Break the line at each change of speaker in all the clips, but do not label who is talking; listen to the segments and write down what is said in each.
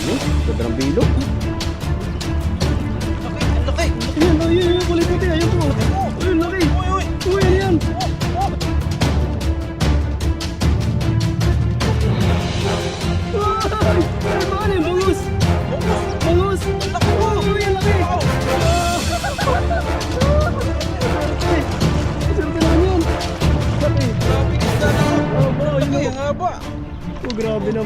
Sobrang bilog.
Laki, ang laki.
Ayan, ayun, kulay puti. Ayun po. Ayun, laki. Uy, ayan. Ay, ano yung bangus? Bangus. Uy, ang laki. Sarap naman yun. Laki.
Grabe isda na.
Ayun,
Laki, ang haba.
oh, grabe na.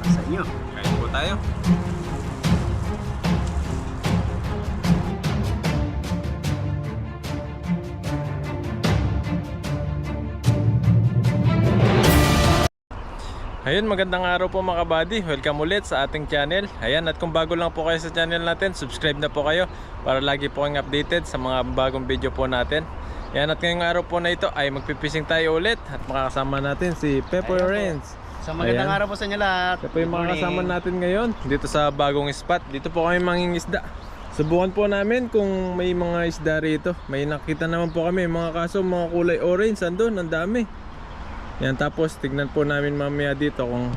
Sa inyo.
Kain po tayo. Ayun, magandang araw po mga kabady. Welcome ulit sa ating channel. Ayan, at kung bago lang po kayo sa channel natin, subscribe na po kayo para lagi po kayong updated sa mga bagong video po natin. Ayan, at ngayong araw po na ito ay magpipising tayo ulit at makakasama natin si Pepper Renz.
Sa magandang
Ayan.
araw po sa inyo lahat.
Ito po yung mga kasama natin ngayon dito sa bagong spot. Dito po kami mangingisda. Subukan po namin kung may mga isda rito. May nakita naman po kami mga kaso mga kulay orange andun, ang dami. Yan, tapos tignan po namin mamaya dito kung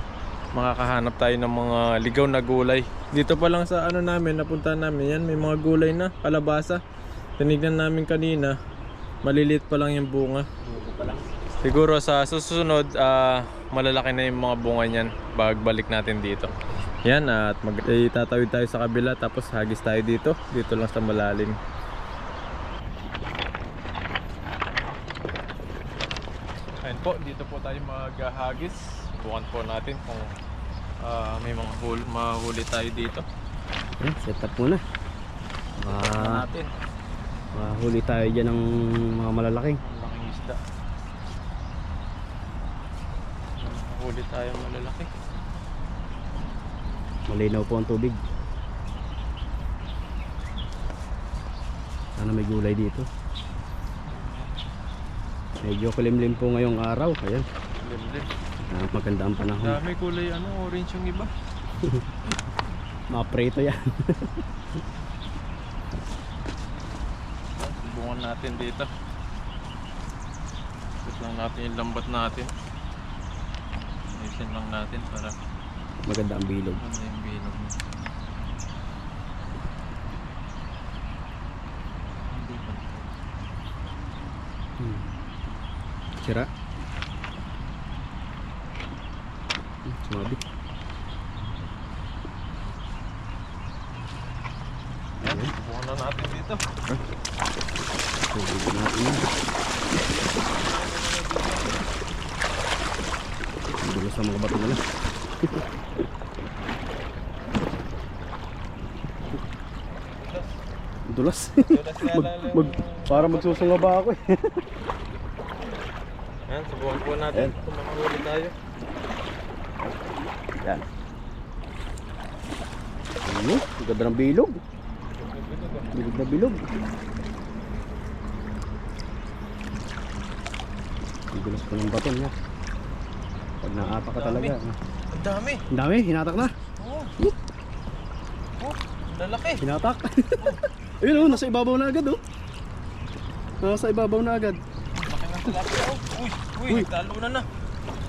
makakahanap tayo ng mga ligaw na gulay. Dito pa lang sa ano namin, napunta namin yan, may mga gulay na, kalabasa. Tinignan namin kanina, maliliit pa lang yung bunga. Siguro sa susunod, malalaki na yung mga bunga niyan pagbalik natin dito. Yan, at tatawid tayo sa kabila tapos hagis tayo dito. Dito lang sa malalim. Ayun po, dito po tayo maghahagis. Subukan po natin kung may mga mahuli tayo dito.
Set up muna.
Natin.
Mahuli tayo dyan ng mga malalaking.
Ang laking isda. Mahuli tayo malalaki.
Malinaw po ang tubig. Sana may gulay dito. Medyo kulimlim po ngayong araw. Ayan.
Limlim.
Maganda ang panahon.
Dami kulay orange yung iba.
Maprito yan.
Subukan natin dito. Put lang natin yung lambat natin. Ayusin lang natin para
Maganda ang bilog.
ano yung bilog niya. Hindi pa.
Sira. Sumabi.
Ayan, subukan na natin dito.
Subukan natin yan. Dulo sa mga bato nila. Dulas. Para magsusunga ba ako eh.
Ayan, subukan po natin
Ayan.
kung makahuli tayo.
Yan. Ano? Ganda ng bilog. Bilog na bilog. Ang dulas pa ng bato niya. Pag naapak ka talaga.
Ang dami.
Ang dami, hinatak na.
Oh, lalaki.
Hinatak. Ayun oh, nasa ibabaw na agad oh. Nasa ibabaw na agad.
Laki ng tilapia. Uy, talo na.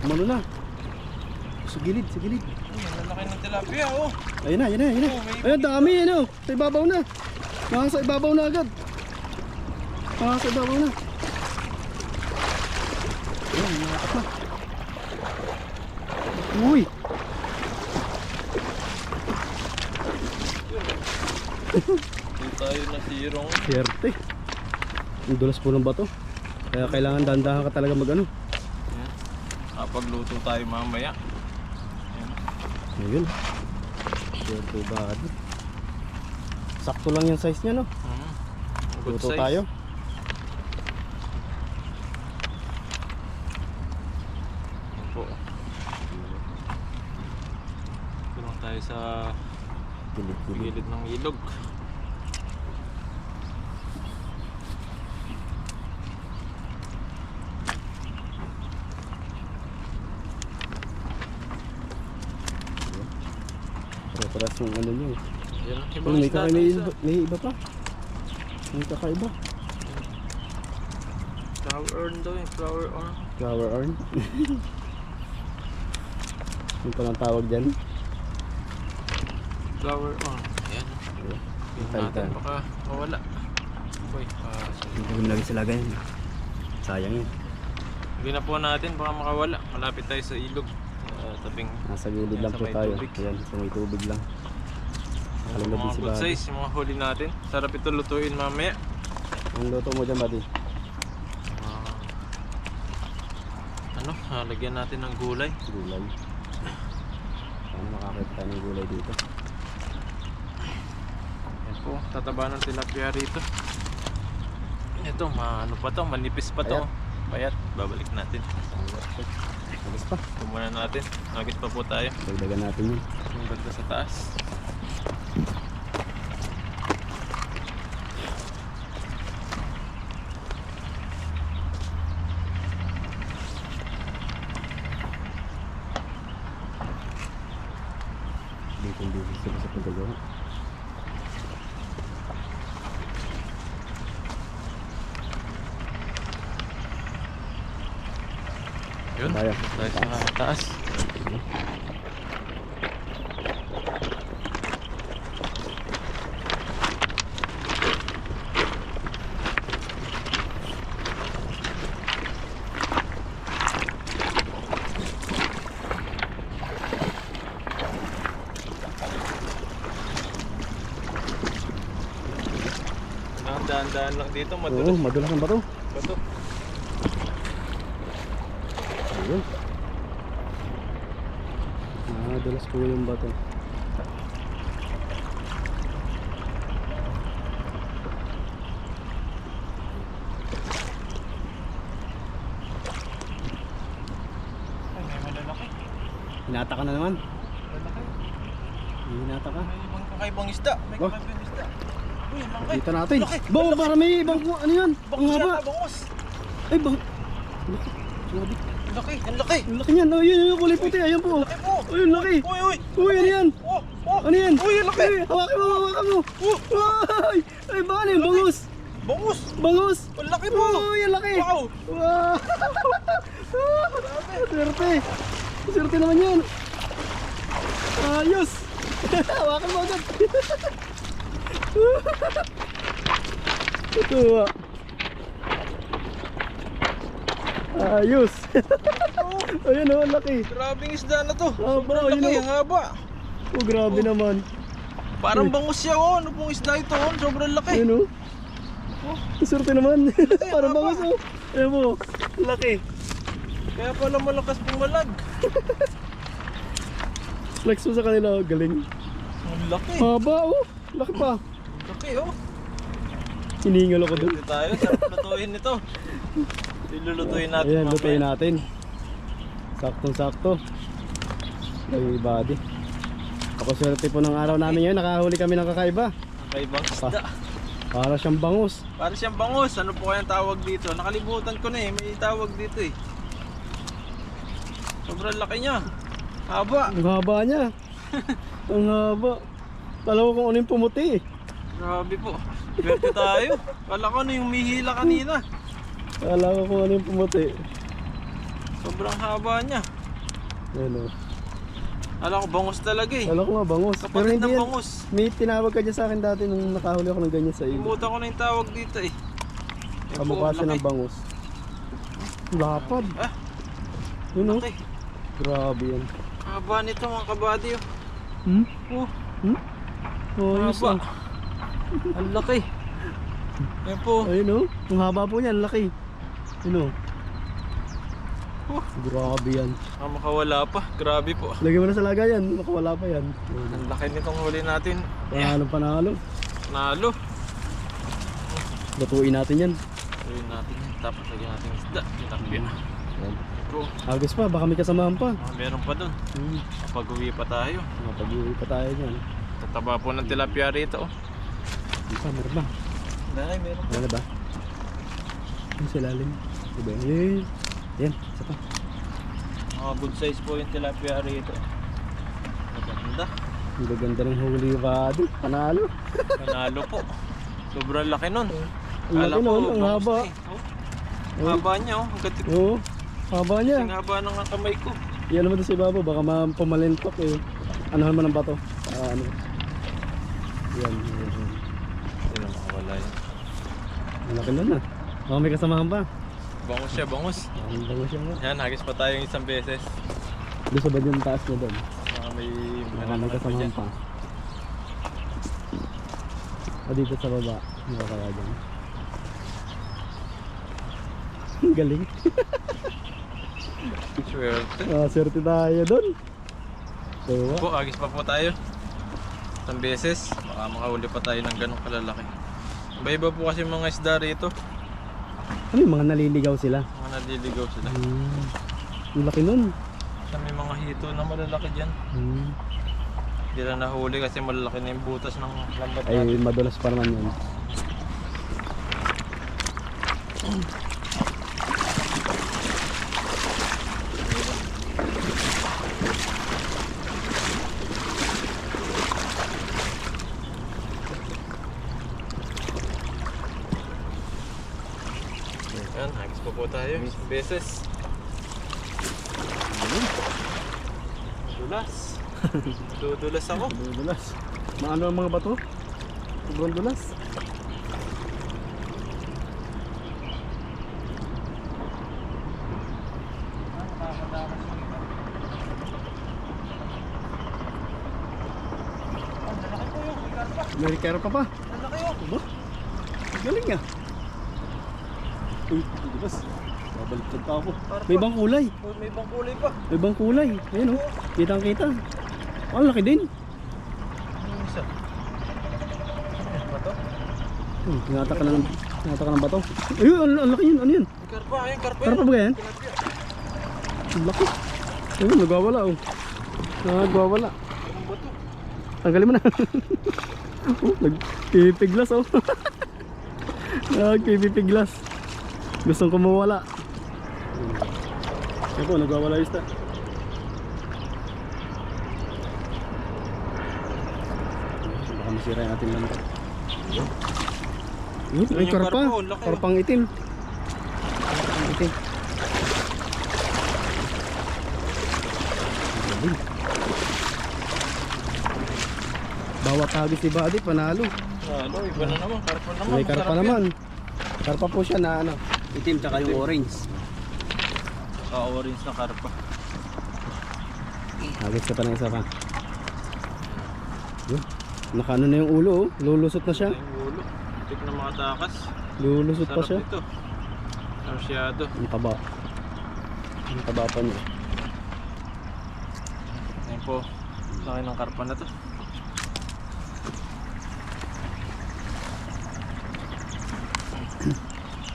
Umano na. Sa gilid, sa gilid.
Ang laki ng tilapia, oh.
Ayun na, ayun na, ayun na. Ayun, dami yun oh. Sa ibabaw na. Nasa ibabaw na agad. Nasa ibabaw na. Ayun, nakakat na. Uy.
Hindi tayo nasirong.
Swerte. Ang dulas po ng bato. Kaya kailangan dahan-dahan ka talaga mag ano.
Ayan. Kapag luto tayo mamaya. Ayan.
Ayun. Swerte ba? Sakto lang yung size niya no.
Good
Luto
size.
tayo.
Ayan po. Tulong tayo sa
Gilid-gilid.
gilid ng ilog.
Paras yung ano niya.
Yan,
Oh, may kakaiba, may iba pa. May kakaiba.
Flower urn daw yung flower urn.
Flower urn. Yung palang tawag dyan.
Flower on. Ayan. Tingnan natin
Kanta.
baka mawala. Uy,
Hindi ko nilagay sa lagay. Sayang yun.
hindi na po natin baka makawala. Malapit tayo sa ilog. Tabing
Nasa gilid
Yan,
lang
sa
po
may
tayo.
tubig.
Ayan, sa may tubig lang. Alam na din
mga
si
good
Buddy.
size, yung mga huli natin. Sarap ito lutuin mamaya.
Ang luto mo dyan, Buddy?
Lagyan natin ng gulay.
Gulay. Paano makakita tayo ng gulay dito?
Yan po, tataba ng tilapia rito. Ito, ano pa to, manipis pa to. Payat, babalik natin.
Alas pa.
Tumunan natin, nagit pa po tayo.
Dagdagan natin yun.
Yung ganda sa taas.
Dito sila sa paggagawa.
Yun,
Tayo.
tayo sa taas. Daan-daan lang dito,
Oo,
madulas.
madulas ang bato.
Bato.
Ayun. Madulas po yung bato.
Ay, may malalaki.
Hinata ka na naman.
Malalaki.
Hinata ka.
May ibang kakaibang isda. May
Oh.
kakaibang isda. Uy, ang laki.
Dito natin.
Laki.
Bawa para may ibang ano yan? Ang
Bangus
haba.
yata, bangus.
Ay, bang. Grabe.
Ang laki, ang laki.
Ang laki niyan. Oh, yun yung kulay puti. Ayan po.
Laki po.
Uy, ang laki.
Uy, uy.
Uy, ano yan?
Oh, oh.
Ano yan?
Uy, ang laki.
Uy, hawakan mo, hawakan mo. Ay, ay, baka ano yun? Bangus.
Bangus.
Bangus.
Ang laki po.
Uy, ang laki.
Wow.
Wow. Swerte. Swerte naman yan. Ayos. Hawakan mo agad. Ito ah. Ayos. Ayun oh, ang laki.
Grabing isda na to.
Haba,
Ang laki,
yun
ang haba.
Oh, grabe naman.
Parang bangus siya, oh. Ano pong isda ito, oh? Sobrang laki.
Ayun oh. Swerte naman. Parang
haba.
bangus oh. Ayun mo. Laki.
Kaya pala malakas pumalag.
Flex mo sa kanila. Galing.
Ang laki.
Haba oh. Laki pa.
Ang laki, oh.
Hiningal ako dun.
Pwede tayo, sarap lutuin ito. Ilulutuin natin
Ayan,
mamaya.
lutuin natin. Saktong-sakto. Ay, Buddy. Ako swerte po ng araw namin ngayon. Nakahuli kami ng kakaiba.
Ang kaibang isda.
Para siyang bangus.
Para siyang bangus. Ano po kayang tawag dito? Nakalimutan ko na eh. May tawag dito eh. Sobrang laki niya. Haba.
Ang haba niya. Ang haba. Kala ko kung ano yung pumuti eh.
Grabe po. Swerte tayo. Kala ko ano yung mihila kanina.
Kala ko kung ano yung pumuti.
Sobrang haba niya.
Ayan o.
Kala ko bangus talaga eh.
Kala ko nga bangus. Pero
Kapatid
hindi
ng
yan.
bangus.
May tinawag ka dyan sa akin dati nung nakahuli ako ng ganyan sa iyo.
Limutan ko na yung tawag dito eh. Yan po,
Kamukha siya
laki.
ng bangus. Lapad.
Ah,
Yun o.
laki.
Grabe yan.
Haba nito mga kabady oh.
Hmm?
Oh,
Hmm? Oh, ayos
haba.
ah.
Ang laki. Yan po.
Ayun o. Ang haba po niyan. Laki. Yun o.
Oh,
Grabe yan.
makawala pa. Grabe po.
Lagyan mo na sa lagayan. Makawala pa yan.
Ang laki nitong huli natin.
Panalo panalo.
Nalo.
Lutuin natin yan.
Gawin natin yan. Tapos lagyan natin isda. Tilapia.
Yan.
Bro,
Agos pa. Baka may kasamahan pa.
meron pa dun. Kapag-uwi pa tayo.
Mapag-uwi pa tayo dyan.
Tataba po ng tilapia rito. Oh.
Di pa, meron ba?
Dahil meron pa.
Meron ba? Yung sa lalim. Diba? Yan. Yan. Isa pa.
Mga good size po yung tilapia rito. Maganda.
Ang gaganda ng huli pa doon. Panalo.
Manalo po. Sobrang laki nun.
Ang laki nun. Ang
bangus
haba.
na eh. Oh. Ang haba niya oh. Ang gatik.
Oo. Haba niya.
Ang haba ng kamay ko.
Yan naman doon sa ibabaw, baka pumalintok eh. Anuhan mo ng bato. Ano. Yan.
Hindi na makawala yun.
Ang laki na na. Baka may kasamahan pa.
Bangus siya, bangus.
Ang bango siya nga.
Yan, hagis pa tayo isang beses.
Doon sa badyang taas na doon.
Baka may
Baka may kasamahan pa. O dito sa baba. Hindi ko kaya dyan. Ang galing.
Swerte.
Swerte tayo doon. Diba?
Po, hagis pa po tayo. Isang beses. Baka makahuli pa tayo ng ganong kalalaki. Iba-iba po kasi mga isda rito.
Ano yung mga naliligaw sila?
Mga naliligaw sila.
Ang laki nun.
May mga hito na malalaki dyan. Hindi na nahuli kasi malalaki na yung butas ng lambat
Ay,
natin.
madulas pa naman yun.
Yan, hagis pa po tayo. Isang beses. Dulas. Dudulas ako.
Dulas. Maano ang mga bato? Sobrang dulas. May karpa pa.
Lalaki yun.
Aba? Galing nga. Uy, dulas. Babaliktad pa ako. May ibang kulay.
Oh, may ibang kulay pa.
May ibang kulay. Ayun oh. Kitang kita. Ang laki din.
Ano yung isa? Ano ba to?
Tinata ka ng bato. Ayun, ang laki yun. Ano yun?
May karpa, ayun, karpa yun.
Karpa ba yan? Ang laki. Ayun, nagwawala oh. Nagwawala.
Anong bato?
Tanggalin mo na. Oh, nagpipiglas oh. Nagpipiglas. Gustong kumawala. Yan po, nagwawala yung isda. Baka masira yung ating lantak. Ay,
yung
karpa.
karpa, oh, laki, oh.
Karpang itim. Karpang itim. Bawat hagis ni Buddy, panalo.
Ano, iba na naman. Karpa naman.
May karpa
Masarap
naman. Karpa po siya na ano, itim tsaka yung orange.
yun. Orange na karpa.
Hagis ka pa ng isa pa. Yun. Nakaano na yung ulo oh. Lulusot na siya.
Yung ulo. Tik na mga takas.
Lulusot pa
Sarap
siya.
ito. Masyado.
Ang taba. Ang taba pa niya.
Ngayon po. Laki ng karpa na to.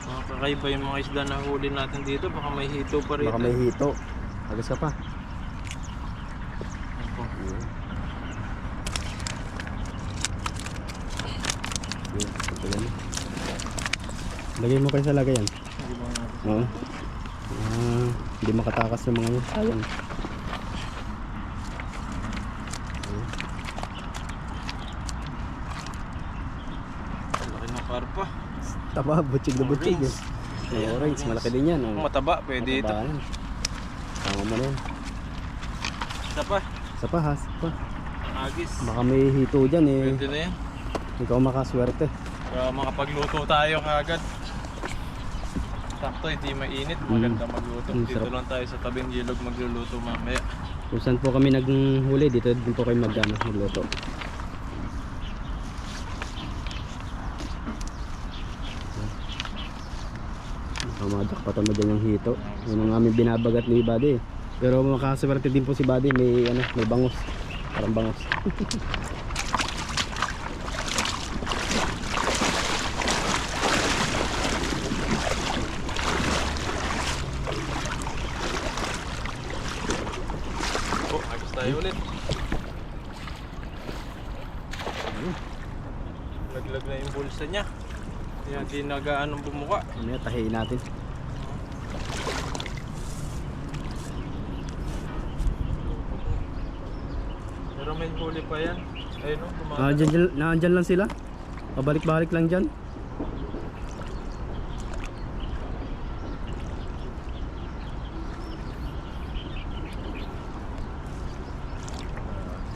Mga kakaiba yung mga isda na huli natin dito. Baka may hito pa rito.
Baka may hito. Hagis ka pa.
Ngayon po.
Yun. Tagal na. Lagay mo kayo sa lagayan.
Hindi ba natin?
Oo. Hindi makatakas yung mga yun. Sayang.
Laki ng karpa.
Taba, butchig na butchig eh. May orange, malaki din yan.
Kung
Oh.
mataba, pwede ito.
Matabaan. Tama mo na yun.
Isa pa.
Isa pa ha, isa pa.
Agis.
Baka may hito dyan eh.
Pwede na yan.
Ikaw makaswerte.
Para makapagluto tayo kagad. Sakto, hindi mainit. Maganda magluto. Dito
Sarap.
lang tayo sa tabing ilog magluluto mamaya.
Kung saan po kami naghuli, dito din po kayo magluto. Nakamadakpatan mo dyan yung hito. Yun ang aming binabagat ni Buddy. Pero makaswerte din po si Buddy, may may bangus. Parang bangus.
Oh, agos tayo ulit. Laglag na yung bulsa niya. Kaya di nagaanong bumuka.
Ano yan, tahiin natin.
Pero may huli pa yan. Ayun o, kumakas.
Nandyan lang sila. Pabalik-balik lang dyan.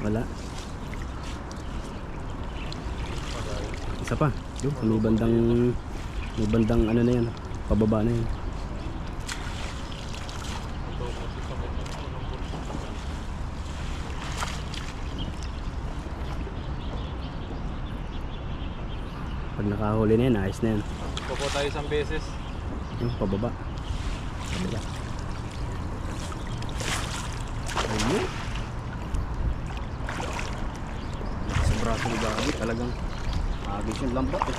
Wala. Isa pa. Yung may bandang ano na yan. Pababa na yan. Pag nakahuli na yan, ayos na yan.
Pupo tayo isang beses.
Yung pababa. Pababa. Ayun. Sa braso ni Gabi talagang agis yung lambat eh.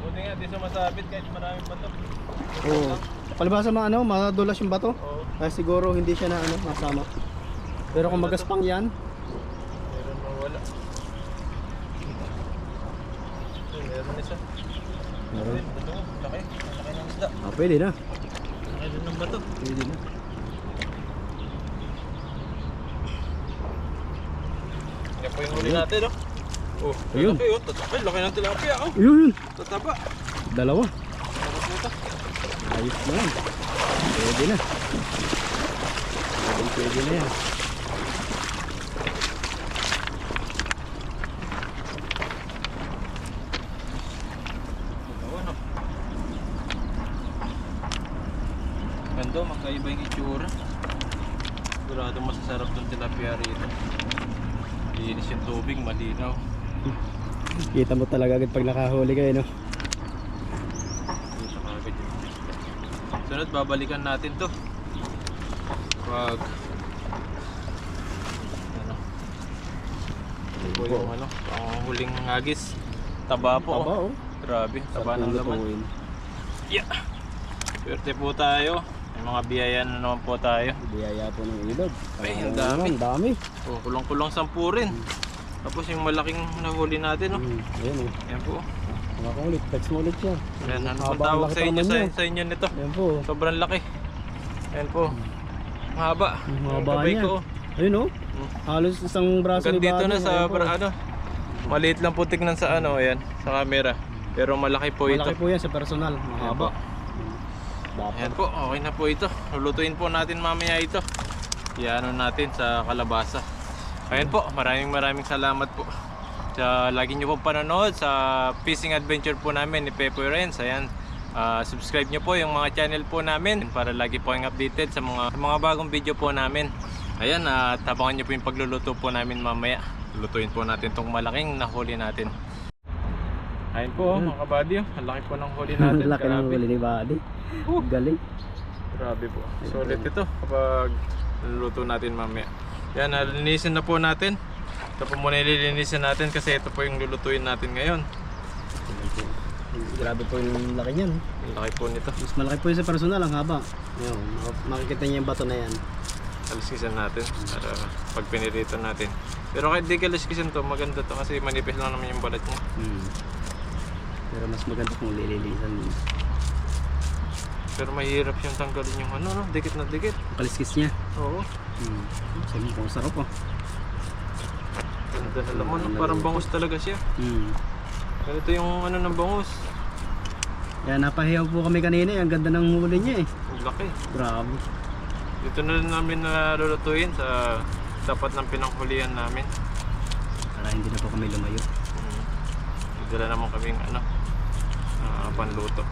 Buti nga, di sumasabit kahit maraming bato.
Oo. Palibasa mga ano, madulas yung bato.
Oo.
Kaya siguro hindi siya na ano, masama. Pero kung magaspang yan,
Meron mawala. Meron na siya.
meron.
Bato, laki. Laki ng isda.
Pwede na.
Laki din ng bato.
Pwede na.
Yan po yung huli natin, no? Oh,
Ayun.
laki, oh. Ay, laki ng tilapia, oh.
Yun.
Tataba.
Dalawa.
Tapos nito.
Ayos na yan. Pwede na. Pwede na yan.
Ano? Ganda, magkaiba yung itsura. Sigurado masasarap ng tilapia rito. Linis yung tubig, malinaw.
Kita mo talaga agad pag nakahuli kayo, no?
Dito sa kagad yun. Sunod, babalikan natin to. Pag ano? Ito po yung ano, ang huling hagis. Taba po.
Taba, oh.
Grabe, taba ng laman.
lutuin.
Yeah. Swerte po tayo. May mga biyaya na naman po tayo.
Biyaya po ng ilog.
Ay, ang
Talagang
dami.
naman, dami.
Oh, kulang-kulang 10 rin. Tapos yung malaking nahuli natin, no?
Ayan oh.
Yan po.
Makakulit. Text mo ulit siya.
Yan, ano
Haba
pong
ang
tawag
laki
sa inyo,
pa naman
sa inyo nito?
Ayan po.
Sobrang laki. Yan po. Mahaba.
Ang
Yung
haba
kamay
niya.
ko, oh.
Ayun oh.
Hmm.
Halos isang braso
Hanggang
ni
dito
Buddy.
na sa
Ayan po.
ano. Maliit lang po tignan sa ano, ayan, sa camera. Pero malaki po ito.
Malaki po yan sa personal. Mahaba. Dapat.
Ayan po, okay na po ito. Lulutuin po natin mamaya ito. Iano natin sa kalabasa. Ayan po, maraming salamat po. Sa lagi nyo po panonood sa fishing adventure po namin ni Pepoy Renz. Ayan, subscribe nyo po yung mga channel po namin para lagi po kayong updated sa mga bagong video po namin. Ayan, tabangan nyo po yung pagluluto po namin mamaya. Lutuin po natin tong malaking nahuli natin. Ayun po, mga kabady, ang laki po ng huli natin.
Laki ng
Grabe.
huli ni Buddy. Galing.
Grabe po. Solid ito kapag niluluto natin mamaya. Yan, nalinisin na po natin. Ito po muna ililinisin natin kasi ito po yung lulutuin natin ngayon.
Grabe po yung laki niyan.
Ang laki po nito.
Mas malaki po yung sa personal. Ang haba. Yun, makikita niya yung bato na yan.
Aliskisan natin para pag pinirito natin. Pero kahit di kaliskisan to, maganda to kasi manipis lang naman yung balat niya.
Pero mas maganda kung lililisan.
Pero mahirap yung tanggalin yung ano, no? Dikit na dikit.
Kaliskis niya.
Oo.
Sabi mo kung sarap oh.
Ganda na laman, no? Parang bangus talaga siya. Ganito yung ano ng bangus.
Kaya napahiyaw po kami kanina eh. Ang ganda ng huli niya eh.
Ang laki.
Grabe.
Dito na rin namin nalulutuin sa tapat ng pinanghulihan namin.
Para hindi na po kami lumayo.
Dala naman kaming ano, panluto.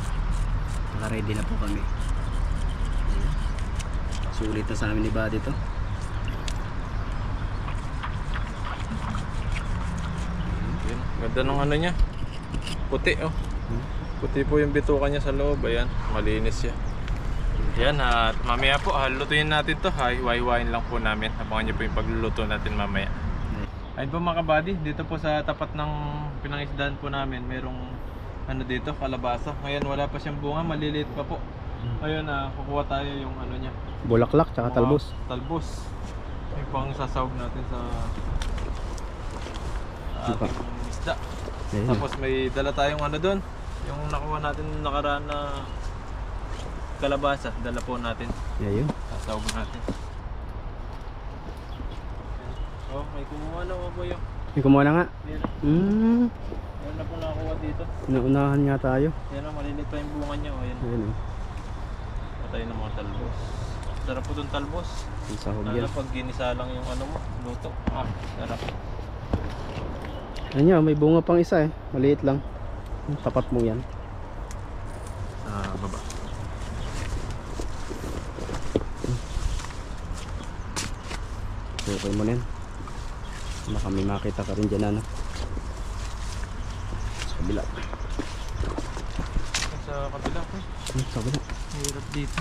Naka-ready na po kami. Sulit na sa amin ni Buddy to.
Yun. Ganda ng ano niya. Puti oh. Puti po yung bituka niya sa loob. Ayan, malinis siya. Yan, at mamaya po lutuin natin to. Hiwa-hiwain lang po namin. Abangan niyo po yung pagluluto natin mamaya. Ayun po mga kabady, dito po sa tapat ng pinangisdaan po namin, merong ano dito, kalabasa. Ngayon wala pa siyang bunga, maliliit pa po. Ngayon kukuha tayo yung ano niya.
Bulaklak tsaka
Mga
talbos.
Talbos. Yung pang sasawag natin sa ating isda.
Ayun.
Tapos may dala tayong ano doon. Yung nakuha natin nakaraan na kalabasa, dala po natin.
Ayun.
Sasawag natin. Oh, may kumuha na po yung.
May kumuha na nga.
Yan. Yan na po nakakuha dito.
Naunahan nga tayo.
Yan o, malilit pa yung bunga niya. O, yan.
Ayun oh.
Patay ng mga talbos. Sarap po dun talbos.
Yung sahog
Lalo
yan.
pag ginisa lang yung ano mo, luto. Sarap.
Ayan, may bunga pang isa eh. Maliit lang. Tapat mo yan.
Sa baba.
Okay mo na yan. Baka may makita ka rin dyan ano. Sa kabila.
Sa kabila ko.
Sa kabila.
Hirap dito.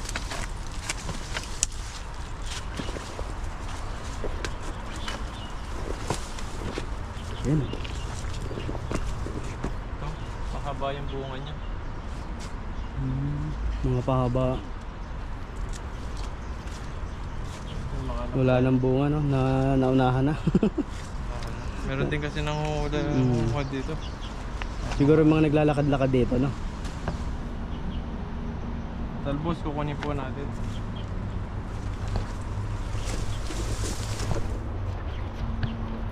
Ayan.
Ito, mahaba yung bunga niya.
Mga pahaba.
Yung mga
Wala nang bunga no. Naunahan na.
Meron din kasi nanguhula dito.
Siguro yung mga naglalakad-lakad dito no.
Talbos, kukunin po natin.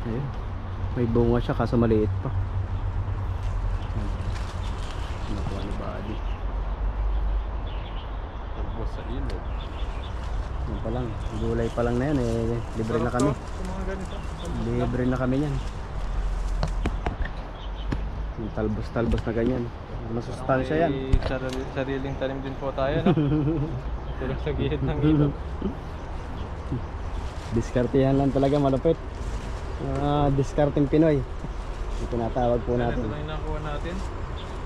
Ayun. May bunga siya kaso maliit pa. Nakuha ni Buddy.
Talbos sa ilog.
Yan pa lang. Gulay pa lang na yan eh. Libre na kami.
Sa mga ganito.
Libre na kami yan. Yung talbos-talbos na ganyan. Masustansya yan.
Sariling tanim din po tayo, no? Tulog sa gilid ng ilog.
Diskartehan lang talaga malupit. Diskarteng Pinoy. Yung tinatawag po
Ito
natin.
lang yung nakuha natin.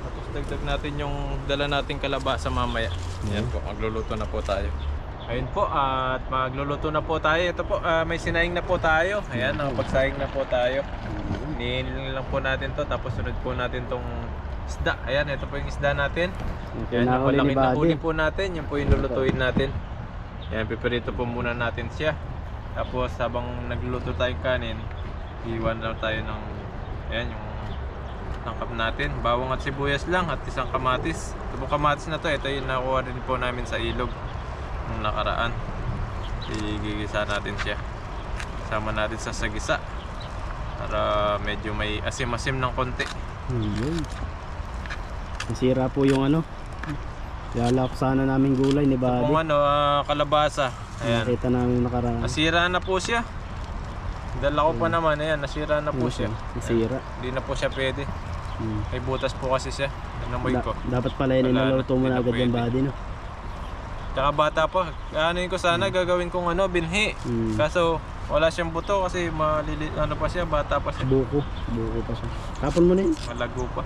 Tapos dagdag natin yung dala nating kalabasa mamaya. Yan po, magluluto na po tayo. Ayun po, at magluluto na po tayo. Ito po, may sinaing na po tayo. Ayan, nakapagsaing na po tayo. Nihilin lang po natin to. Tapos sunod po natin tong isda. Ayan, ito po yung isda natin. Ayan, yung
Pinahuli ni
malaki na huli
Buddy.
po natin. Yan po yung lulutuin natin. Ayan, piperito po muna natin siya. Tapos habang nagluluto tayong kanin, iwan lang tayo ng ayan, yung tangkap natin. Bawang at sibuyas lang at isang kamatis. Ito po kamatis na to. Ito yung nakuha rin po namin sa ilog nung nakaraan. Igigisa natin siya. Sama natin sa sagisa para medyo may asim-asim ng konti.
Yun. Nasira po yung ano. Yala ko sana namin gulay ni
Kung
Buddy.
ano, kalabasa. Ayan.
Nakita namin nakaraan.
Nasira na po siya. Dala ko pa naman, ayan, nasira na po siya.
Nasira.
Hindi na po siya pwede. May butas po kasi siya. Namoy ko.
Dapat pala yun
Wala na,
inuluto mo
hindi
na
na
agad yung
pwede.
Buddy no.
Tsaka bata pa. Ano yun ko sana, gagawin kong ano, binhi. Kaso wala siyang buto kasi ano pa siya, bata pa siya.
Buko pa siya. Tapon mo na yun.
Malago pa.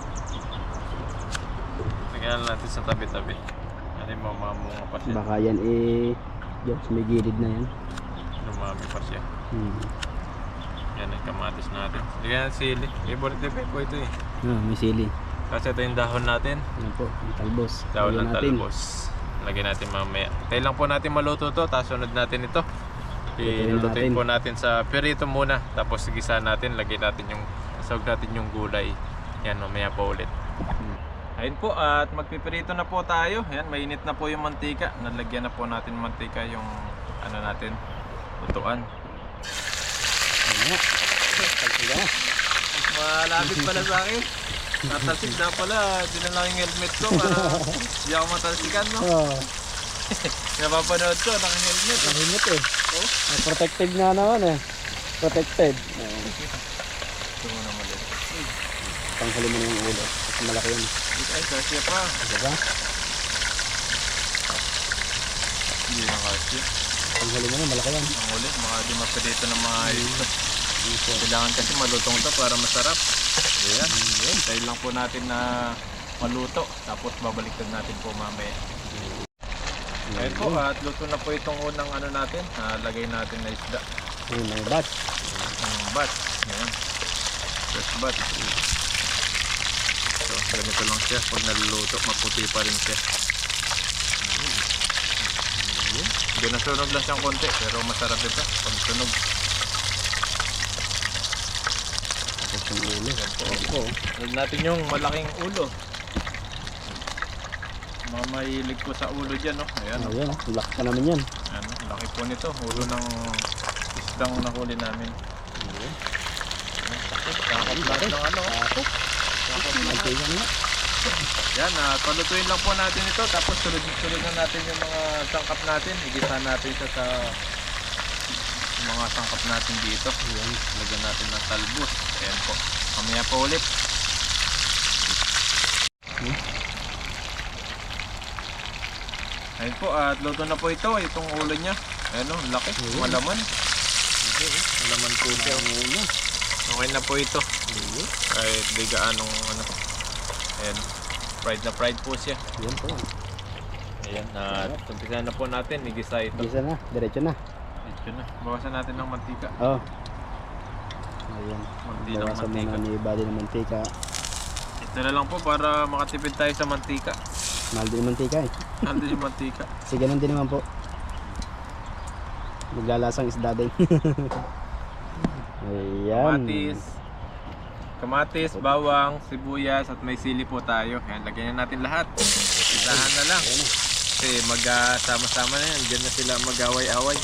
Tingnan natin sa tabi-tabi. Ano yung mamamunga pa siya.
Baka yan yung may gilid na yan.
Lumami pa siya.
Hmm.
Yan ang kamatis natin. Yan ang sili. Favorite po ito eh.
May sili.
Kasi ito yung dahon natin.
Yan po, yung talbos.
Dahon
Lagyan
ng
natin.
talbos. Lagyan natin mamaya. Tayo lang po natin maluto to. Tapos sunod natin ito. Ilulutuin
natin.
po natin sa perito muna. Tapos gisa natin. Lagyan natin yung isawag natin yung gulay. Yan, mamaya po ulit. Ayun po, at magpipirito na po tayo. Ayan, mainit na po yung mantika. Nalagyan na po natin mantika yung ano natin, lutuan. Malapit pala sa akin. Natalsik na pala. Dinala yung helmet ko para hindi ako matalsikan, no?
Oh,
Napapanood ko, naka-helmet.
mahimit eh.
Oh?
Protected nga naman eh. Protected.
Ito mo na mali.
Panghuli mo na yung ulo. Kasi malaki yun.
Ay, kasya pa.
Diba?
Hindi na kasya.
Panghuli mo na, malaki yan.
Ang ulit, mga di mapirito ng mga ito. Kailangan kasi malutong to para masarap. Ayan. Tayo lang po natin na maluto. Tapos babaliktad natin po mamaya. Ayun po, at luto na po itong unang ano natin. Lagay natin na isda.
Yun, may batch.
Ang batch. Ayan. First batch. So, ganito lang siya. Pag naluluto, maputi pa rin siya. Hindi nasunog lang siyang konti, pero masarap ito pag sunog.
Tapos yung ulo.
Opo. Huwag natin yung malaking ulo. Mga mahilig ko sa ulo dyan, no? Ayan, no?
Ayan, laki pa naman yan.
Ayan, no? Laki po nito. Ulo ng isdang nahuli namin. Kakap lahat ng ano. Kakap lahat.
Mantika nga.
Yan, palutuin lang po natin ito. Tapos sunod na natin yung mga sangkap natin. Igisa natin siya sa mga sangkap natin dito. Yan, lagyan natin ng talbos. Ayan po. Mamaya po ulit. Ayun po, at luto na po ito. Itong ulo niya. Ayan o, laki. Malaman. Malaman po siya. Okay na po ito. Kahit di gaanong ano. Ayan. Fried na fried po siya.
Yan po.
Ayan. At umpisa na po natin. Igisa ito.
Isa na, diretso na.
Ito na. Bawasan natin ng mantika.
Oh. Ayan.
Kunti ng
Bawasan mo
mantika.
na ni body ng mantika.
Ito na lang po para makatipid tayo sa mantika.
Mahal din yung mantika eh.
Nandun yung mantika.
Kasi ganun din naman po. Maglalasang isda din. Ayan.
Kamatis, bawang, sibuyas at may sili po tayo. Ayan, lagyan na natin lahat. Isahan na lang. Kasi magsama-sama na yan. Diyan na sila mag-away-away.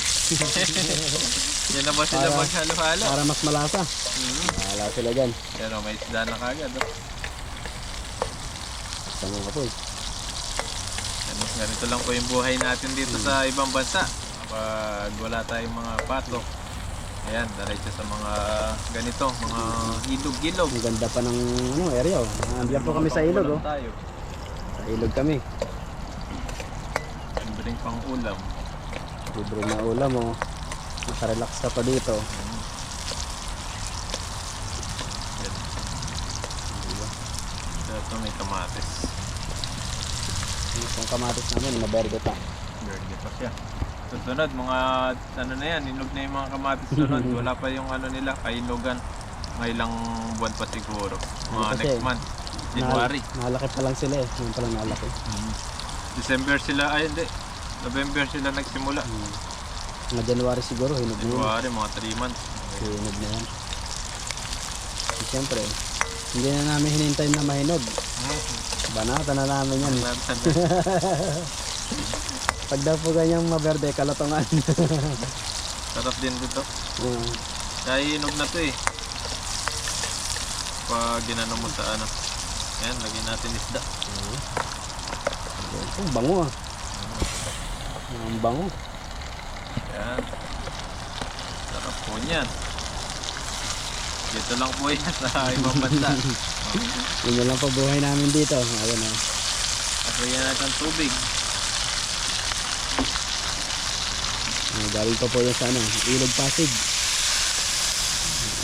Diyan na ba sila
Para-
maghalo-halo?
Para mas malasa. Wala sila dyan.
Yan o, may isda na kagad. Oh.
Sama ka po eh.
Ano, ganito lang po yung buhay natin dito sa ibang bansa. Kapag wala tayong mga patok. Ayan, diretso sa mga ganito, mga ilog-ilog.
Ang ganda pa ng ano, area oh. Andiyan po kami sa ilog oh.
Tayo.
Sa ilog kami.
Libreng pang ulam.
Libre na ulam oh. Nakarelax ka pa dito.
Yan. Ito may kamatis.
Yung kamatis namin, maberde pa.
Verde pa siya. Susunod, mga ano na yan, inog na yung mga kamatis sunod. Wala pa yung ano nila, kainugan. Mga ilang buwan pa siguro. Mga
Kasi,
next month. January.
Nalaki pa lang sila eh. Ngayon pa lang nalaki.
December sila, ay hindi. November sila nagsimula.
Mga January siguro, hinog na yun.
January, mga 3 months.
Hinog na yan. So, siyempre, hindi na namin hinintay na mahinog. Banata na namin yan. Pag daw po ganyang maberde, kalatungan.
Sarap din dito. Kaya inog na to eh. Pag ginano mo sa ano. Ayan, lagyan natin isda.
Ang bango ah. Ang bango.
Ayan. Sarap po niyan. Dito lang po yan sa ibang bansa.
Yun lang po buhay namin dito. Ayun ah.
Lagyan natin ng tubig.
Galing pa po yan sa ano, Ilog Pasig.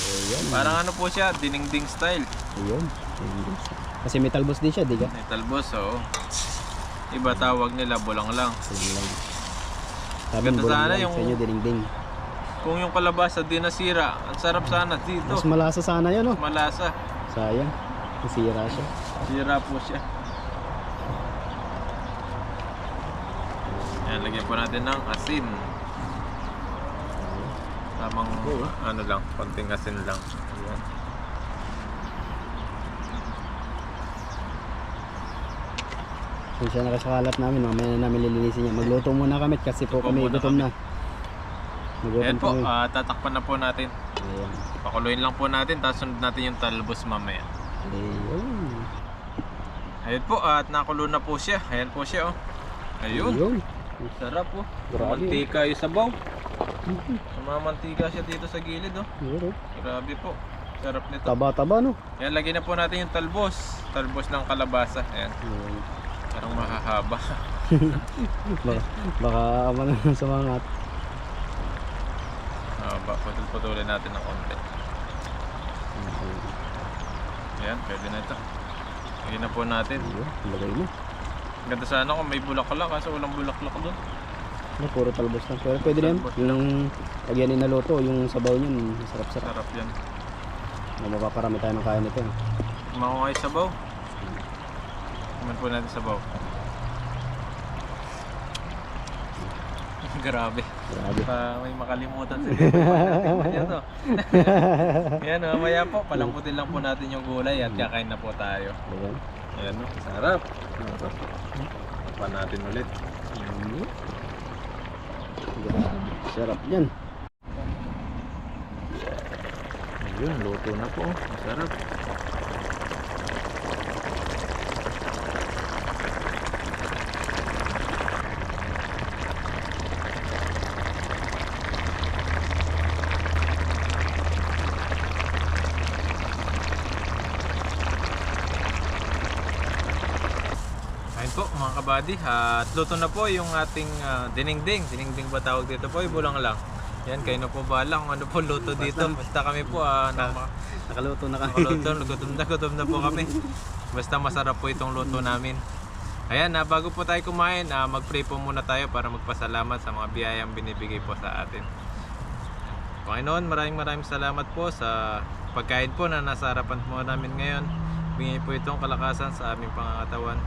Ayun.
Parang ano po siya, dinding style.
Ayun. Kasi may talbos din siya, di ka?
May talbos, oo. Iba tawag nila, bulang lang.
Ayun lang. Sabi
Ganda
mo
sana
lang
yung-
sa inyo, ding-ding.
Kung yung kalabasa di nasira, ang sarap sana dito.
Mas malasa sana yan oh.
Malasa.
Sayang. Nasira siya.
Sira po siya. Ayan, lagyan po natin ng asin. Tamang ano lang, konting asin lang. Ayan.
Kung siya nakasakalat namin, mamaya na namin lilinisin niya. Magluto muna kami kasi po
Opo,
kami
muna
gutom
kami.
na. Nagutom
Ayan po,
kami.
tatakpan na po natin.
Ayan.
Pakuluin lang po natin, tapos sunod natin yung talbos mamaya.
Ayun.
Ayun po, at nakulo na po siya. Ayan po siya, oh. Ayun.
Ayun.
Sarap, oh.
Grabe.
Mantika yung sabaw. Mamantika siya dito sa gilid, oh.
Ayun, oh.
Grabe po. Sarap nito.
Taba-taba no.
Ayan, lagyan na po natin yung talbos. Talbos ng kalabasa. Ayan.
Ayun.
Parang mahahaba.
Baka naman sa mga
Putulin natin ng konti. Ayan, pwede na ito. Lagyan na po natin.
Ayun, lagay mo.
Ganda sana kung may bulaklak, kaso walang bulaklak doon.
No, puro talbos lang. Pero pwede na yan.
Talbos
Yung lagyan na luto, yung sabaw niyan, sarap-sarap.
Sarap yan.
Mapaparami tayo ng kain nito.
Makukay sabaw. Kuman po natin sabaw. Grabe.
Grabe.
May makalimutan sa tingnan niyo to. Ayan, mamaya po, palambutin lang po natin yung gulay at kakain na po tayo.
Ayan.
Ayan, no? Sarap. Pa natin ulit.
Grabe. Sarap yan.
Ayun, luto na po. Masarap. mga kabady, at luto na po yung ating dinengdeng. Dinengdeng ba tawag dito po? Bulang lang. Yan, kayo na po bahala kung ano po luto dito. Basta kami po
Nakaluto na kami.
gutom na po kami. Basta masarap po itong luto namin. Ayan, bago po tayo kumain, mag-pray po muna tayo para magpasalamat sa mga biyayang binibigay po sa atin. Panginoon, maraming salamat po sa pagkain po na nasa harapan po namin ngayon. Bigay po itong kalakasan sa aming pangangatawan.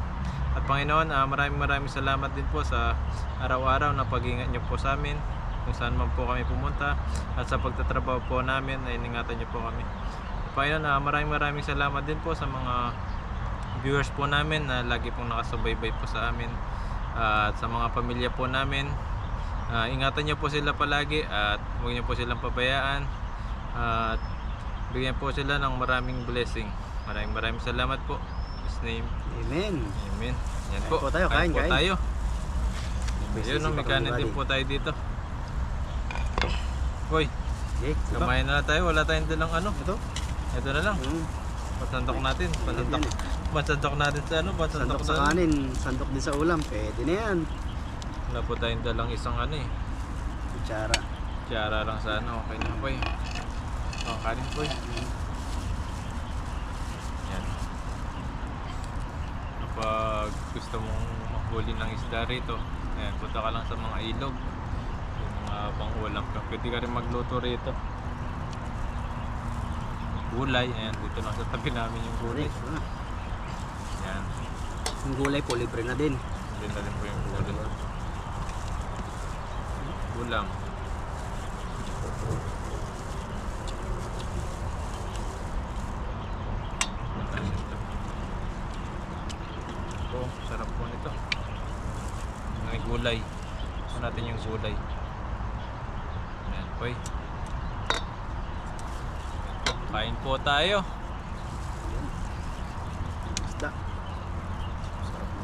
At Panginoon, maraming salamat din po sa araw-araw na pag-ingat niyo po sa amin kung saan man po kami pumunta, at sa pagtatrabaho po namin ay iningatan niyo po kami. At Panginoon, maraming salamat din po sa mga viewers po namin na lagi pong nakasubaybay po sa amin, at sa mga pamilya po namin. Ingatan niyo po sila palagi at huwag niyo po silang pabayaan, at bigyan po sila ng maraming blessing. Maraming salamat po. In His name.
Amen.
Amen. Yan
Kain
po.
po tayo, kain.
tayo.
Busy
Ayun, may kanin din po tayo dito. Hoy,
Okay,
kumain na tayo. Wala tayong dalang ano. Ito na lang. Pasandok natin. Pasandok natin sa ano.
Sandok sa kanin, sandok din sa ulam. Pwede na yan.
Wala po tayong dalang isang ano eh.
Kutsara.
Tiyara lang sa ano. Okay na po eh. Kanin po eh. Yan. Kapag gusto mong mahuli ng isda rito, ayan, punta ka lang sa mga ilog. Yung mga pang-ulam ka. Pwede ka rin magluto rito. Gulay, ayan, dito lang sa tabi namin yung gulay. Yan.
Yung gulay po, libre na din.
Hindi na rin po yung gulay. Gulang. Ito, sarap po nito. May gulay. Ito natin yung gulay. Ayan po eh. Kain po tayo.
Isda.
Sarap po.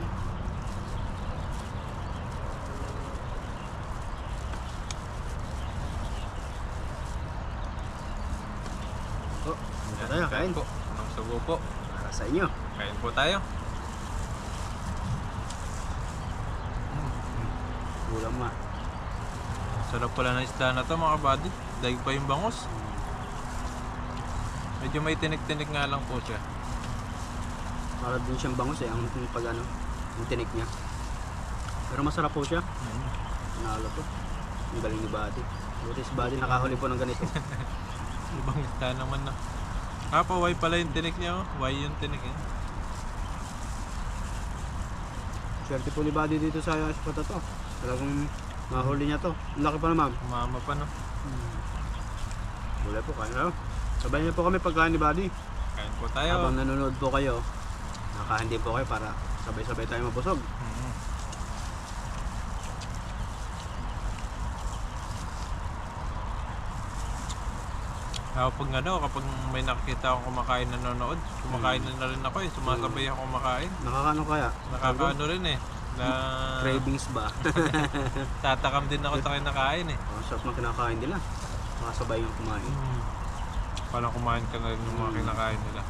Oh, ito tayo, kain.
po. Anong sugo po?
Para sa inyo.
Kain po tayo.
Ulam ma.
Sarap pala ng isda na to mga buddy. Daig pa yung bangus. Medyo may tinik-tinik nga lang po siya.
Para din siyang bangus eh, ang pag ano, yung tinik niya. Pero masarap po siya. Nalo to. Ang galing ni Buddy. Buti si Buddy nakahuli po ng ganito.
Ibang isda naman na. Po, why pala yung tinik niya oh. Why yung tinik eh.
Swerte po ni Buddy dito sa spot na to. Talagang mahuli niya to. Ang laki pa naman.
Mama pa no.
Wala po, kain na. Sabayan niyo po kami pagkain ni Buddy.
Kain po tayo.
Habang nanonood po kayo, nakain din po kayo para sabay-sabay tayo mabusog.
Kapag may nakikita akong kumakain na nanonood, kumakain na rin ako eh. Sumasabay ako kumakain.
Nakakaano kaya?
Nakakaano rin eh. Na
Cravings ba?
tatakam din ako sa kinakain eh.
Ang sarap ng kinakain nila. Makasabay yung kumain.
Parang kumain ka na rin ng mga kinakain nila.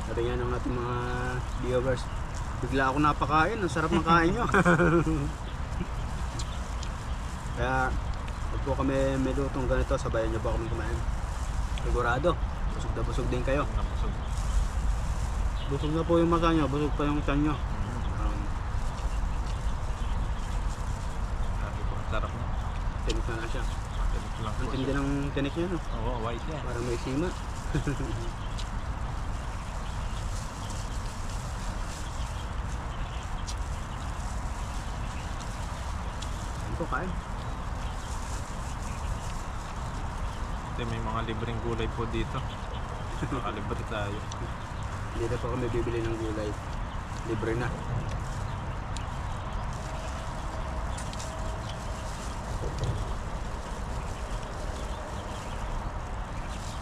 Sabi nga ng ating mga viewers, bigla ako napakain, ang sarap ng kain nyo. Kaya, pag po kami may lutong ganito, sabayan nyo po kami kumain. Sigurado, busog na busog din kayo.
Nabusog.
Busog na po yung mata nyo, busog pa yung tiyan nyo.
Sabi ko, sarap na.
Tinik na siya.
Tinik lang
Ang
po
tindi
siya.
ng tinik niya, no?
Oo, white yan.
Parang may sima. Ano po, kain?
May mga libreng gulay po dito. Nakalibre tayo.
Hindi na po kami bibili ng gulay. Libre na.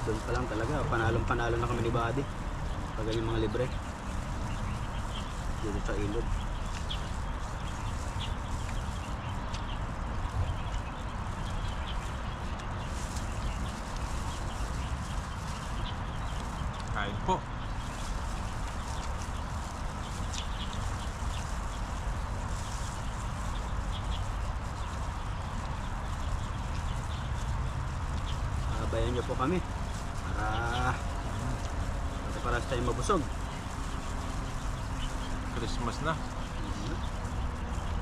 Doon pa lang talaga, panalong-panalo na kami ni Buddy. Pag yung mga libre. Dito sa ilog.
Kain po.
Samahan niyo po kami para tayo mabusog.
Christmas na.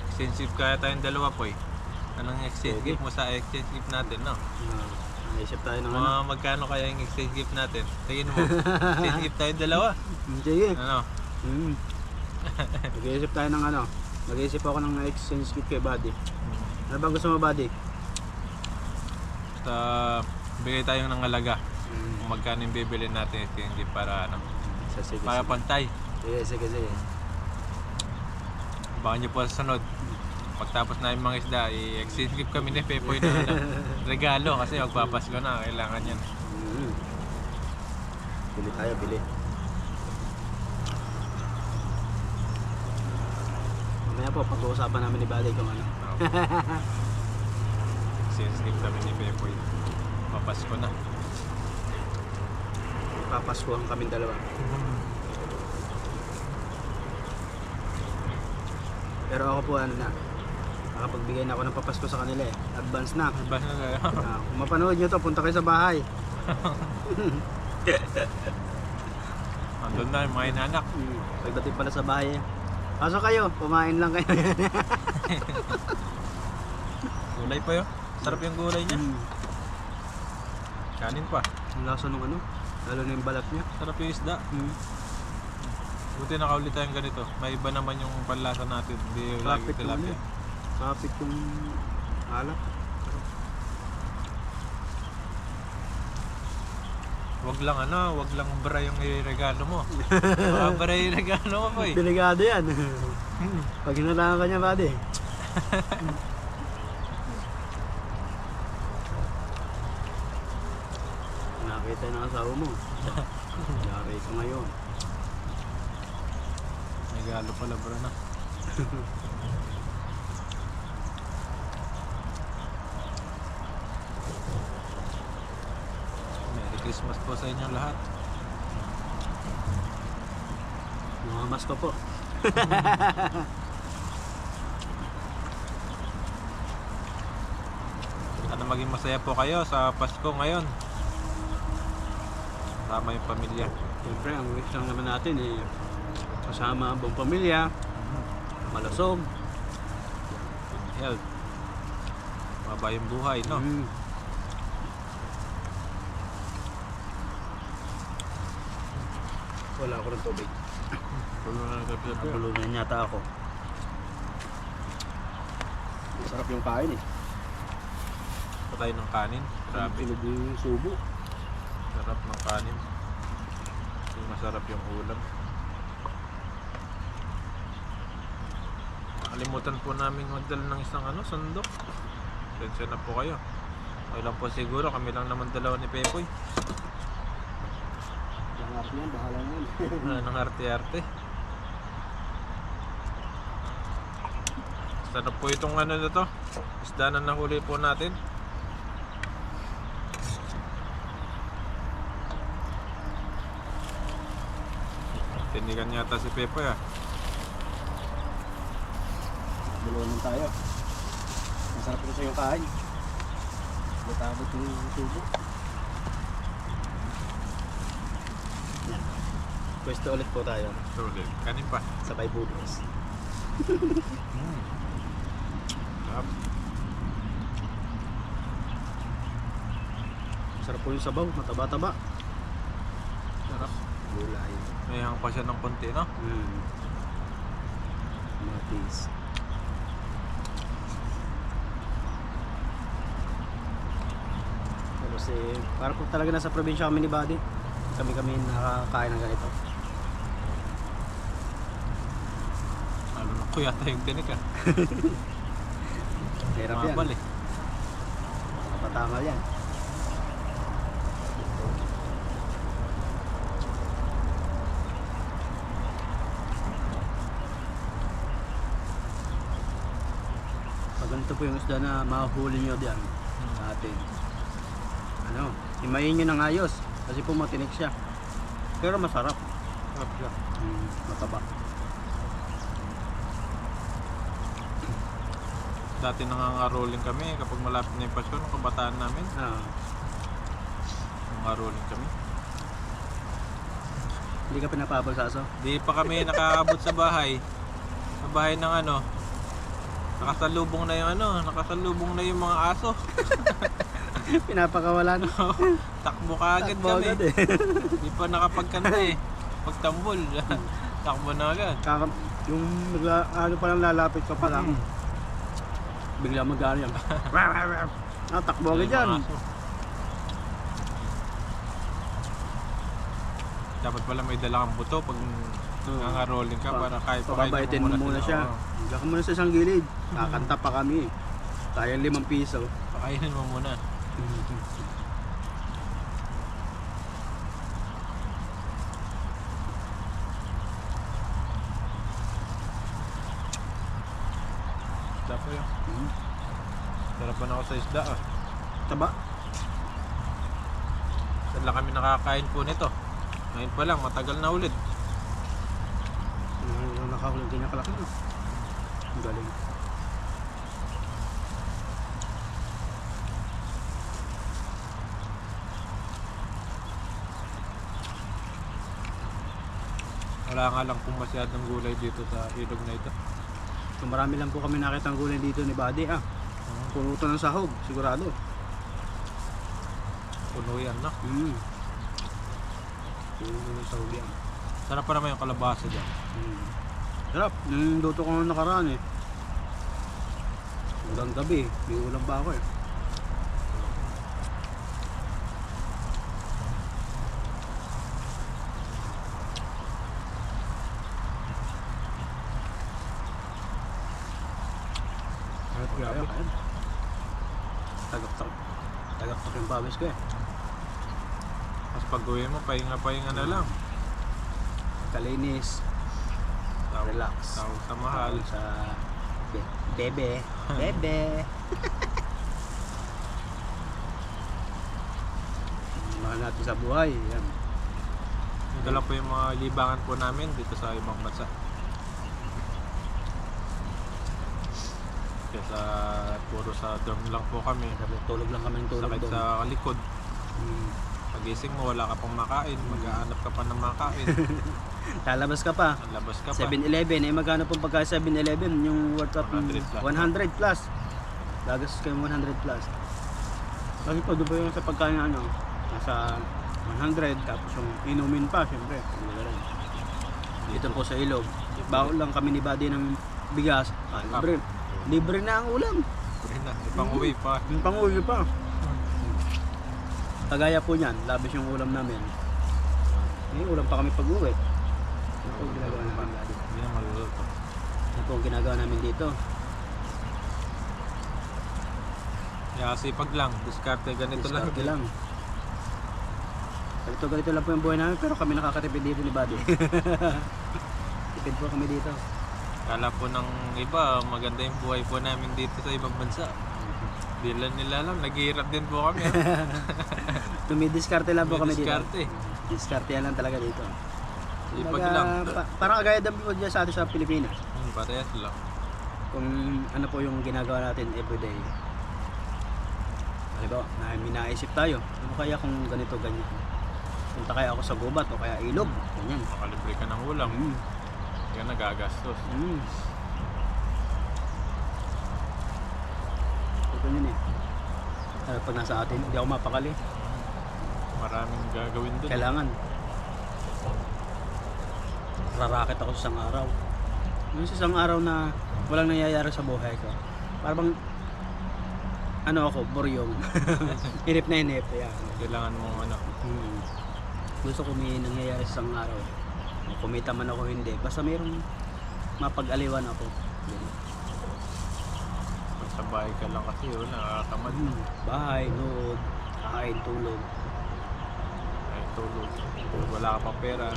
Extensive kaya tayong dalawa po eh. Anong exchange
Okay.
gift mo sa exchange gift natin, no?
Naisip tayo ng
Mga magkano kaya yung exchange gift natin? Tingin mo, exchange gift tayong dalawa.
Sige.
Ano?
Mag-iisip tayo ng Mag-iisip ako ng exchange gift kay Buddy. Ano ba gusto mo, Buddy?
Basta bigay tayo ng halaga. Kung magkano yung bibili natin exchange gift para
Sige.
para pantay.
Sige.
Baka nyo po sa sunod. Pagtapos na yung mga isda, i-exchange gift kami ni Pepoy na regalo kasi magpapasko na, kailangan yan.
Bili tayo, bili. Mamaya po, pag-uusapan namin ni Buddy kung ano.
Exchange gift kami ni Pepoy. Papasko na.
Papaskuhan kaming dalawa. Pero ako po nakapagbigay na ako ng papasko sa kanila eh. Advance na.
Basta na tayo.
Kung mapanood nyo to, punta kayo sa bahay.
Andun na yung mga inanak.
Pagdating pala sa bahay. Pasok kayo, kumain lang kayo.
Gulay pa yun. Sarap yung gulay niya. Kanin pa.
Ang lasa nung lalo na yung balat niya.
Sarap yung isda. Buti nakaulit tayong ganito. May iba naman yung panlasa natin. Hindi lagi
Kapit yung
tilapia.
Kapit yung alak.
Wag lang bra yung iregalo mo. Baka bra yung regalo mo po eh.
Delikado yan. Pag hinalangan ka niya, Buddy. Nakita na asawa mo. Yari ka ngayon.
Regalo pala bra na. Merry Christmas po sa inyo lahat.
Mga masko po.
Sana maging masaya po kayo sa Pasko ngayon. Tama yung pamilya.
Siyempre, ang wish lang naman natin kasama ang buong pamilya, malusog.
Good health. Mababa yung buhay, no?
Wala ako ng tubig.
Tulo na nagkapit.
Nabulunan yata ako. Masarap yung kain eh.
Patay ng kanin. Grabe.
Tulog yung subo.
Sarap ng kanin. Yung masarap yung ulam. Nakalimutan po namin magdala ng isang sandok. Sensya na po kayo. Okay lang po siguro, kami lang naman dalawa ni Pepoy.
Lahat yan, bahala yan.
Wala nang arte-arte. Sarap po itong na to. Isda na nahuli po natin. Tinigan yata si Pepoy
Bulunan tayo. Masarap ito sa yung kain. Matabot yung subo. Yan. Pwesto ulit po tayo.
Tuloy. Kanin pa.
Sabay budos.
Sarap.
Masarap po yung sabaw. Mataba-taba.
Sarap.
Gulay.
May hang pa siya ng konti, no?
Matis. Kasi para po talaga nasa probinsya kami ni Buddy. Kami nakakain ng ganito.
Ano na ko yata yung tinik
Hirap yan.
Mabal eh.
Patangal yan. Pag ganito po yung isda na mahuli nyo diyan sa atin. Himayin nyo ng ayos kasi po matinik siya. Pero masarap.
Sarap siya.
Mataba.
Dati nangangaroling kami kapag malapit na yung Pasko ng kabataan namin. Nangaroling kami.
Hindi ka pinapabol sa aso.
Di pa kami nakakabot sa bahay. Sa bahay ng ano. Nakasalubong na yung ano, nakasalubong na yung mga aso.
Pinapakawala na.
Takbo ka agad
Takbo
kami.
agad eh.
Di pa nakapagkanta eh. Pagtambol, takbo na agad.
Yung ano pa lang lalapit ka pa lang. Bigla mag-ano yan. Takbo agad
Yung mga
yan.
aso. Dapat pala may dala kang buto pag nangaroling ka para kahit
Pababaitin mo muna siya. Diyan ka muna sa isang gilid. Kakanta pa kami. Sayang 5 piso.
Pakainin mo muna. Dapat yun. Sarapan ako sa isda ah.
Taba.
Saan lang kami nakakain po nito. Ngayon pa lang, matagal na ulit.
Yung nakakulang din niya kalaki no. Ang galing.
Wala nga lang kung masyadong gulay dito sa ilog na ito.
So marami lang po kami nakitang gulay dito ni Buddy Puno to ng sahog, sigurado.
Puno yan na.
Puno ng sahog yan.
Sarap pa naman yung kalabasa dyan.
Sarap, yung luto ko nung nakaraan eh. Hanggang gabi, may ulam pa ako eh.
Grabe.
Tagaktak. Tagaktak yung pawis ko eh.
Tapos pag uwi mo, pahinga-pahinga na lang.
Kalinis. Relax.
Tawag sa mahal.
Tawag sa bebe. Bebe. Mahal natin sa buhay. Yan.
Dala po yung mga libangan po namin dito sa ibang bansa. Kesa puro sa dorm lang po kami.
Tulog lang kami ng tulog
Sakit
doon.
sa likod. Pagising mo, wala ka pang makain. Maghahanap ka pa ng makain.
Lalabas ka pa.
Labas ka pa.
7-Eleven. Eh magkano pong pagka 7-Eleven? Yung worth of
100 plus.
100 plus. Gagas kayo 100 plus. Kasi pag ba yung sa pagkain ano, nasa 100 tapos yung inumin pa, syempre. Dito po sa ilog. Bago lang kami ni Buddy ng bigas. Libre. Libre na ang ulam.
Ipang uwi pa.
Yung pang-uwi pa. Kagaya po niyan, labis yung ulam namin. May ulam pa kami pag-uwi. Ito po ang ginagawa namin dati.
Hindi na maluluto.
Ito po ang ginagawa namin dito.
Kaya sipag lang. Diskarte ganito lang.
Diskarte lang. Ganito lang po yung buhay namin pero kami nakakatipid dito ni Buddy. Tipid po kami dito.
Kala po ng iba, maganda yung buhay po namin dito sa ibang bansa. Di lang nila alam, naghihirap din po kami.
Tumidiskarte lang po kami dito.
Diskarte.
Diskarte lang talaga dito.
Sipag lang.
Parang agaya din po dyan sa atin sa Pilipinas.
Parehas lang.
Kung ano po yung ginagawa natin everyday. Halimbawa, may naisip tayo. Ano kaya kung ganito, ganyan? Punta kaya ako sa gubat o kaya ilog. Ganyan.
Makalibre ka ng ulam. Hindi ka nagagastos.
Ito yun eh. Pag nasa atin, hindi ako mapakali.
Maraming gagawin doon.
Kailangan. Rarakit ako sa isang araw. Yung sa isang araw na walang nangyayari sa buhay ko. Parang ano ako, boryong. Inip na inip. Yeah.
Kailangan mo ano.
Gusto ko may nangyayari sa isang araw. Kumita man ako hindi. Basta mayroong mapag-aliwan ako.
Pag sa bahay ka lang kasi yun, nakakamad.
Bahay, nood, kain, tulog.
Ay, tulog. Wala ka pa pera.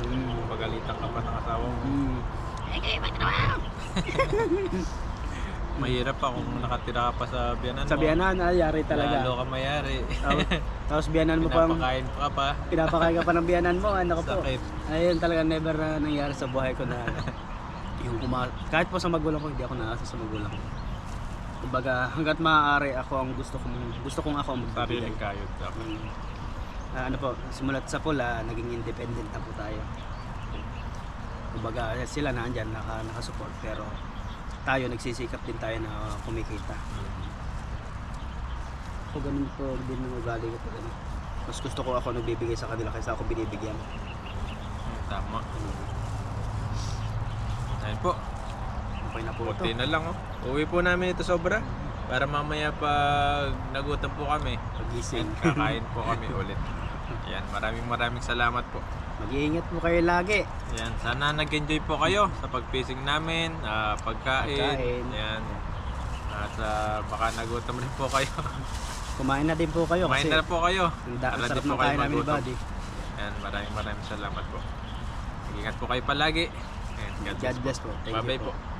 Pagalitan ka pa ng asawa mo. Mahirap pa kung nakatira ka pa sa biyanan mo.
Sa biyanan, yari talaga.
Lalo ka mayari.
Tapos biyanan mo pang
Pinapakain ka pa.
pinapakain ka pa ng biyanan mo, ano ko po.
Sakit.
Ayun talaga never na nangyari sa buhay ko na yung kahit po sa magulang ko, hindi ako naasa sa magulang ko. Kumbaga, hangga't maaari ako ang gusto kong ako ang magbibigay.
Sariling kayod.
ano po, simulat sa pula, naging independent na po tayo. Kumbaga, sila na andyan, nakasupport, pero tayo nagsisikap din tayo na kumikita. So, ganun po din ang ugali ko po. Ano. Mas gusto ko ako nagbibigay sa kanila kaysa ako binibigyan.
Tama. Ayun po.
Okay na po ito.
Buti na lang oh. Uwi po namin ito sobra. Para mamaya pag nagutom po kami,
Pagising.
kakain po kami ulit. Yan, maraming salamat po.
Mag-iingat po kayo lagi.
Yan, sana nag-enjoy po kayo sa pag-fishing namin, pagkain. Yan. At baka nagutom rin po kayo.
Kumain na din po kayo
Kumain
kasi
na po kayo.
ang
Para
sarap
di po
ng
kayo
kain namin ni
magutom.
Buddy.
Yan, maraming salamat po. Ingat po kayo palagi. And God
God
bless po.
bless po. Thank you
Bye-bye
po.
po.